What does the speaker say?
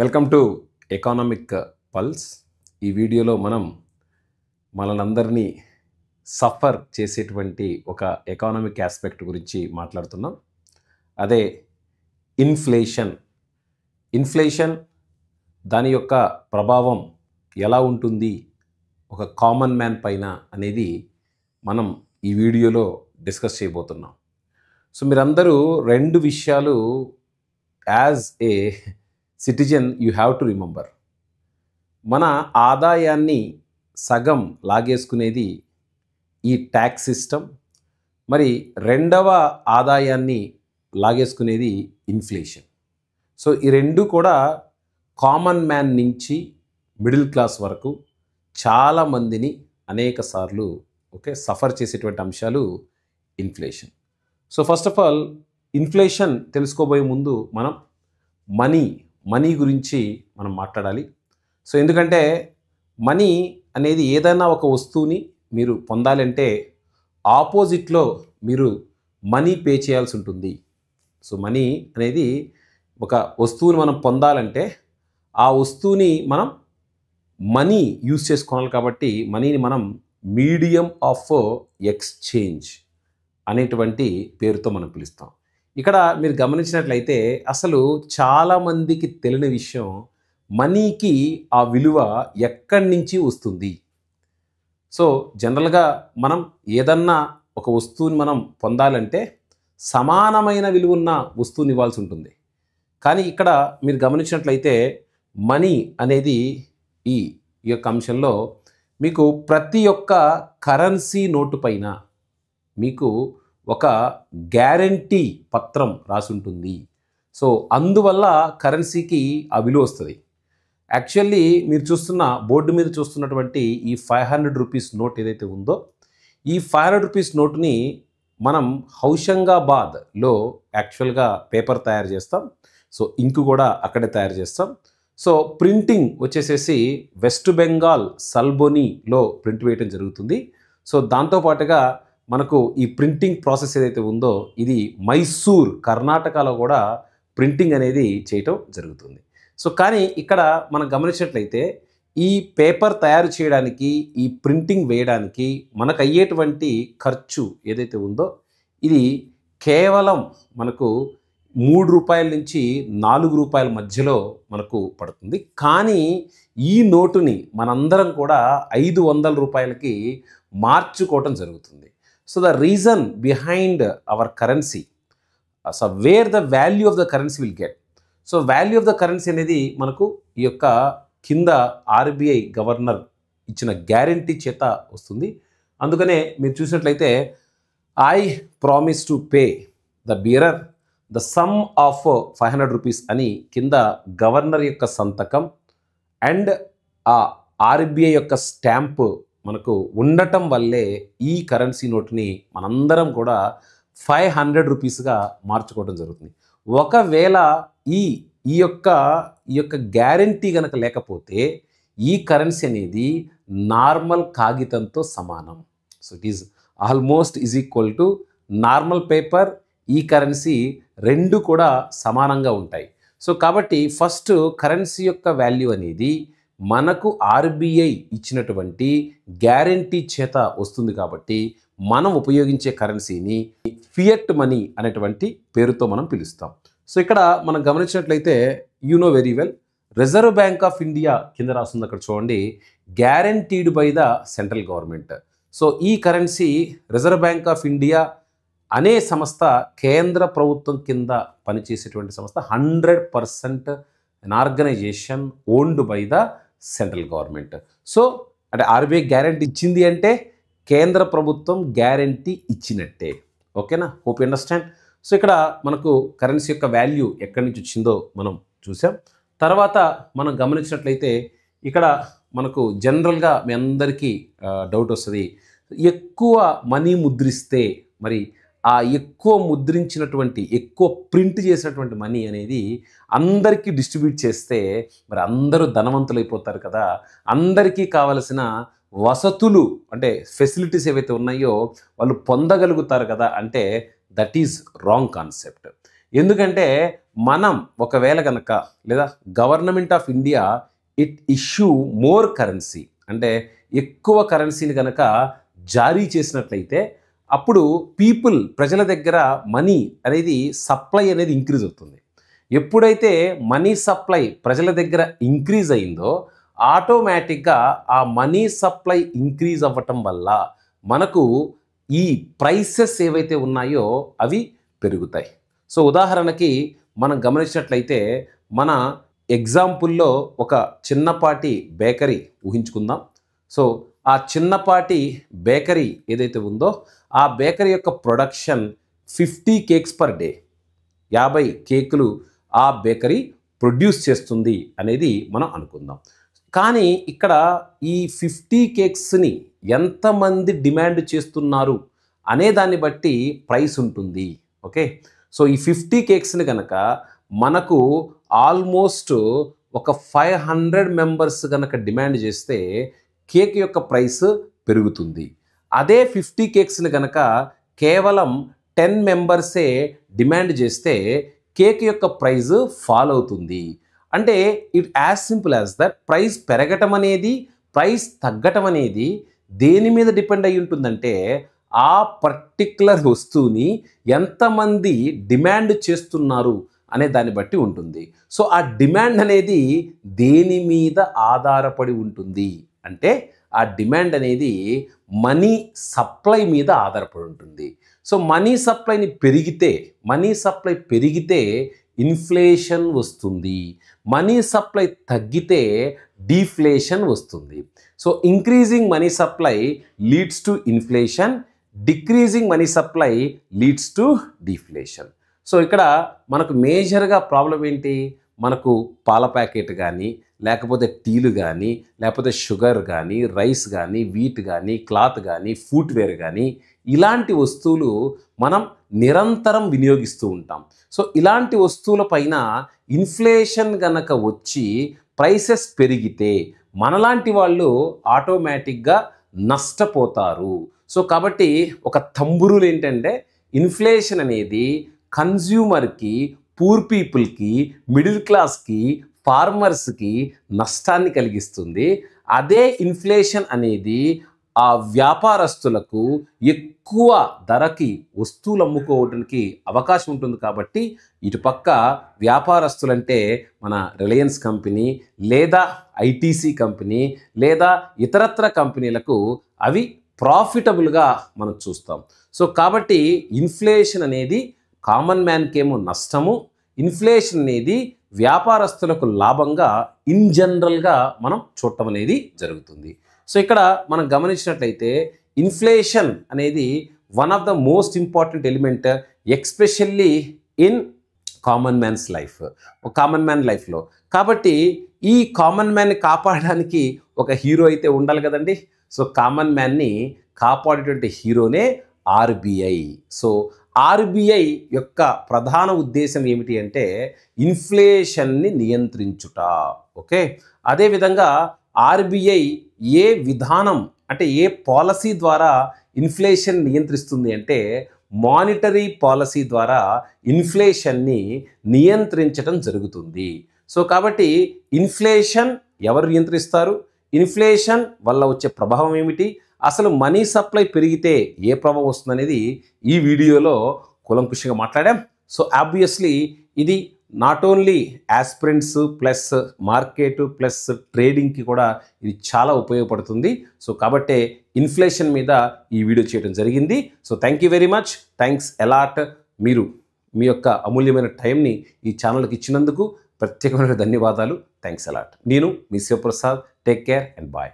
Welcome to economic pulse. ఈ వీడియోలో మనం మనందరినీ సఫర్ చేసేటువంటి ఒక ఎకనామిక్ ఆస్పెక్ట్ గురించి మాట్లాడుతున్నాం. అదే ఇన్ఫ్లేషన్ దాని యొక్క ప్రభావం ఎలా ఉంటుంది ఒక కామన్ మ్యాన్ పైన అనేది మనం ఈ వీడియోలో డిస్కస్ చేయబోతున్నాం. సో మీరందరూ రెండు విషయాలు as a citizen you have to remember. మన ఆదాయాన్ని సగం లాగేసుకునేది ఈ ట్యాక్స్ సిస్టమ్, మరి రెండవ ఆదాయాన్ని లాగేసుకునేది ఇన్ఫ్లేషన్. సో ఈ రెండు కూడా కామన్ మ్యాన్ నుంచి మిడిల్ క్లాస్ వరకు చాలామందిని అనేక సార్లు సఫర్ చేసేటువంటి అంశాలు inflation. So first of all inflation తెలుసుకోబోయే ముందు మనం మనీ గురించి మనం మాట్లాడాలి. సో ఎందుకంటే మనీ అనేది ఏదైనా ఒక వస్తువుని మీరు పొందాలంటే ఆపోజిట్లో మీరు మనీ పే చేయాల్సి ఉంటుంది. సో మనీ అనేది ఒక వస్తువుని మనం పొందాలంటే ఆ వస్తువుని మనం మనీ యూజ్ చేసుకోవాలి. కాబట్టి మనీని మనం మీడియం ఆఫ్ ఎక్స్చేంజ్ అనేటువంటి పేరుతో మనం పిలుస్తాం. ఇక్కడ మీరు గమనించినట్లయితే అసలు చాలామందికి తెలియని విషయం, మనీకి ఆ విలువ ఎక్కడి నుంచి వస్తుంది. సో జనరల్గా మనం ఏదన్నా ఒక వస్తువుని మనం పొందాలంటే సమానమైన విలువ ఉన్న వస్తువుని ఇవ్వాల్సి ఉంటుంది. కానీ ఇక్కడ మీరు గమనించినట్లయితే మనీ అనేది ఈ యొక్క అంశంలో మీకు ప్రతి ఒక్క కరెన్సీ నోటు పైన మీకు ఒక గ్యారంటీ పత్రం రాసి ఉంటుంది. సో అందువల్ల కరెన్సీకి ఆ విలువ వస్తుంది. యాక్చువల్లీ మీరు చూస్తున్న బోర్డు మీద చూస్తున్నటువంటి ఈ 500 రూపీస్ నోట్ ఏదైతే ఉందో, ఈ 500 రూపీస్ నోటుని మనం హౌషంగాబాద్లో యాక్చువల్గా పేపర్ తయారు చేస్తాం. సో ఇంకు కూడా అక్కడే తయారు చేస్తాం. సో ప్రింటింగ్ వచ్చేసేసి వెస్ట్ బెంగాల్ సల్బోనీలో ప్రింట్ వేయటం జరుగుతుంది. సో దాంతోపాటుగా మనకు ఈ ప్రింటింగ్ ప్రాసెస్ ఏదైతే ఉందో ఇది మైసూర్ కర్ణాటకలో కూడా ప్రింటింగ్ అనేది చేయటం జరుగుతుంది. సో కానీ ఇక్కడ మనం గమనించినట్లయితే ఈ పేపర్ తయారు చేయడానికి, ఈ ప్రింటింగ్ వేయడానికి మనకు అయ్యేటువంటి ఖర్చు ఏదైతే ఉందో ఇది కేవలం మనకు 3 రూపాయల నుంచి 4 రూపాయల మధ్యలో మనకు పడుతుంది. కానీ ఈ నోటుని మనందరం కూడా 500 రూపాయలకి మార్చుకోవటం జరుగుతుంది. So the reason behind our currency, so where the value of the currency will get. So value of the currency అనేది మనకు ఈ యొక్క కింద ఆర్బీఐ గవర్నర్ ఇచ్చిన గ్యారంటీ చేత వస్తుంది. అందుకనే మీరు చూసినట్లయితే I promise to pay the bearer the sum of 500 rupees అని కింద గవర్నర్ యొక్క సంతకం అండ్ ఆ ఆర్బీఐ యొక్క స్టాంపు మనకు ఉండటం వల్లే ఈ కరెన్సీ నోట్ని మనందరం కూడా 500 రూపీస్గా మార్చుకోవడం జరుగుతుంది. ఒకవేళ ఈ యొక్క గ్యారంటీ కనుక లేకపోతే ఈ కరెన్సీ అనేది నార్మల్ కాగితంతో సమానం. So it is almost is equal to normal paper. ఈ కరెన్సీ రెండు కూడా సమానంగా ఉంటాయి. సో కాబట్టి ఫస్ట్ కరెన్సీ యొక్క వాల్యూ అనేది మనకు ఆర్బీఐ ఇచ్చినటువంటి గ్యారంటీ చేత వస్తుంది. కాబట్టి మనం ఉపయోగించే కరెన్సీని ఫియట్ మనీ అనేటువంటి పేరుతో మనం పిలుస్తాం. సో ఇక్కడ మనం గమనించినట్లయితే you know very well, Reserve Bank of India కింద రాస్తుంది అక్కడ చూడండి, guaranteed by the central government. So ఈ currency Reserve Bank of India అనే సంస్థ కేంద్ర ప్రభుత్వం కింద పనిచేసేటువంటి సంస్థ, 100% an organization owned by the central government. So అంటే ఆర్బీఐ గ్యారంటీ ఇచ్చింది అంటే కేంద్ర ప్రభుత్వం గ్యారంటీ ఇచ్చినట్టే. ఓకేనా? Hope you understand. సో ఇక్కడ మనకు కరెన్సీ యొక్క వాల్యూ ఎక్కడి నుంచి వచ్చిందో మనం చూసాం. తర్వాత మనం గమనించినట్లయితే ఇక్కడ మనకు జనరల్గా మీ అందరికీ డౌట్ వస్తుంది, ఎక్కువ మనీ ముద్రిస్తే మరి ఆ ఎక్కువ ముద్రించినటువంటి, ఎక్కువ ప్రింట్ చేసినటువంటి మనీ అనేది అందరికీ డిస్ట్రిబ్యూట్ చేస్తే మరి అందరూ ధనవంతులు అయిపోతారు కదా, అందరికీ కావలసిన వసతులు అంటే ఫెసిలిటీస్ ఏవైతే ఉన్నాయో వాళ్ళు పొందగలుగుతారు కదా అంటే దట్ ఈజ్ రాంగ్ కాన్సెప్ట్. ఎందుకంటే మనం ఒకవేళ కనుక లేదా government of India it issue more currency, అంటే ఎక్కువ కరెన్సీని కనుక జారీ చేసినట్లయితే అప్పుడు ప్రజల దగ్గర మనీ అనేది సప్లై అనేది ఇంక్రీజ్ అవుతుంది. ఎప్పుడైతే మనీ సప్లై ప్రజల దగ్గర ఇంక్రీజ్ అయిందో ఆటోమేటిక్గా ఆ మనీ సప్లై ఇంక్రీజ్ అవ్వటం వల్ల మనకు ఈ ప్రైసెస్ ఏవైతే ఉన్నాయో అవి పెరుగుతాయి. సో ఉదాహరణకి మనం గమనించినట్లయితే మన ఎగ్జాంపుల్లో ఒక చిన్నపాటి బేకరీ ఊహించుకుందాం. సో ఆ చిన్నపాటి బేకరీ ఏదైతే ఉందో ఆ బేకరీ యొక్క ప్రొడక్షన్ 50 కేక్స్ పర్ డే, 50 కేకులు ఆ బేకరీ ప్రొడ్యూస్ చేస్తుంది అనేది మనం అనుకుందాం. కానీ ఇక్కడ ఈ 50 కేక్స్ని ఎంతమంది డిమాండ్ చేస్తున్నారు అనే దాన్ని బట్టి ప్రైస్ ఉంటుంది. ఓకే, సో ఈ 50 కేక్స్ని కనుక మనకు ఆల్మోస్ట్ ఒక 500 మెంబర్స్ కనుక డిమాండ్ చేస్తే కేక్ యొక్క ప్రైస్ పెరుగుతుంది. అదే 50 కేక్స్ని కనుక కేవలం 10 మెంబర్సే డిమాండ్ చేస్తే కేక్ యొక్క ప్రైస్ ఫాల్ అవుతుంది. అంటే it as simple as that price పెరగటం అనేది ప్రైస్ తగ్గటం అనేది దేని మీద డిపెండ్ అయి ఉంటుందంటే ఆ పర్టిక్యులర్ వస్తువుని ఎంతమంది డిమాండ్ చేస్తున్నారు అనే దాన్ని బట్టి ఉంటుంది. సో ఆ డిమాండ్ అనేది దేని మీద ఆధారపడి ఉంటుంది అంటే ఆ డిమాండ్ అనేది మనీ సప్లై మీద ఆధారపడి ఉంటుంది. సో మనీ సప్లై పెరిగితే ఇన్ఫ్లేషన్ వస్తుంది, మనీ సప్లై తగ్గితే డీఫ్లేషన్ వస్తుంది. So increasing money supply leads to inflation, decreasing money supply leads to deflation. So ఇక్కడ మనకు మేజర్గా ప్రాబ్లం ఏంటి, మనకు పాల ప్యాకెట్ కానీ లేకపోతే టీలు కానీ లేకపోతే షుగర్ కానీ రైస్ కానీ వీట్ కానీ క్లాత్ కానీ ఫుట్వేర్ కానీ ఇలాంటి వస్తువులు మనం నిరంతరం వినియోగిస్తూ ఉంటాం. సో ఇలాంటి వస్తువుల పైన ఇన్ఫ్లేషన్ గనక వచ్చి ప్రైసెస్ పెరిగితే మనలాంటి వాళ్ళు ఆటోమేటిక్గా నష్టపోతారు. సో కాబట్టి ఒక తంబురులు ఏంటంటే ఇన్ఫ్లేషన్ అనేది కన్జ్యూమర్కి, పూర్ పీపుల్కి, మిడిల్ క్లాస్కి, ఫార్మర్స్కి నష్టాన్ని కలిగిస్తుంది. అదే ఇన్ఫ్లేషన్ అనేది ఆ వ్యాపారస్తులకు ఎక్కువ ధరకి వస్తువులు అమ్ముకోవడానికి అవకాశం ఉంటుంది. కాబట్టి ఇటుపక్క వ్యాపారస్తులంటే మన రిలయన్స్ కంపెనీ లేదా ఐటీసీ కంపెనీ లేదా ఇతరత్ర కంపెనీలకు అవి ప్రాఫిటబుల్గా మనం చూస్తాం. సో కాబట్టి ఇన్ఫ్లేషన్ అనేది కామన్ మ్యాన్కేమో నష్టము, ఇన్ఫ్లేషన్ అనేది వ్యాపారస్తులకు లాభంగా ఇన్ జనరల్గా మనం చూడటం అనేది జరుగుతుంది. సో ఇక్కడ మనం గమనించినట్లయితే ఇన్ఫ్లేషన్ అనేది one of the most important element especially in common man లైఫ్లో. కాబట్టి ఈ కామన్ మ్యాన్ని కాపాడడానికి ఒక హీరో అయితే ఉండాలి కదండి. సో కామన్ మ్యాన్ని కాపాడేటువంటి హీరోనే ఆర్బీఐ. సో ఆర్బీఐ యొక్క ప్రధాన ఉద్దేశం ఏమిటి అంటే ఇన్ఫ్లేషన్ని నియంత్రించుట. ఓకే, అదేవిధంగా ఆర్బీఐ ఏ విధానం అంటే ఏ పాలసీ ద్వారా ఇన్ఫ్లేషన్ నియంత్రిస్తుంది అంటే మానిటరీ పాలసీ ద్వారా ఇన్ఫ్లేషన్ని నియంత్రించడం జరుగుతుంది. సో కాబట్టి ఇన్ఫ్లేషన్ ఎవరు నియంత్రిస్తారు, ఇన్ఫ్లేషన్ వల్ల వచ్చే ప్రభావం ఏమిటి, అసలు మనీ సప్లై పెరిగితే ఏ ప్రభావం వస్తుంది అనేది ఈ వీడియోలో కూలంకుషంగా మాట్లాడాం. సో ఆబ్వియస్లీ ఇది not only aspirants plus market plus ట్రేడింగ్కి కూడా ఇది చాలా ఉపయోగపడుతుంది. సో కాబట్టే ఇన్ఫ్లేషన్ మీద ఈ వీడియో చేయడం జరిగింది. So thank you very much, thanks allot. మీరు మీ యొక్క అమూల్యమైన టైంని ఈ ఛానల్కి ఇచ్చినందుకు ప్రత్యేకమైన ధన్యవాదాలు. Thanks a lot. నేను మీ Shivaprasad. Take care and bye.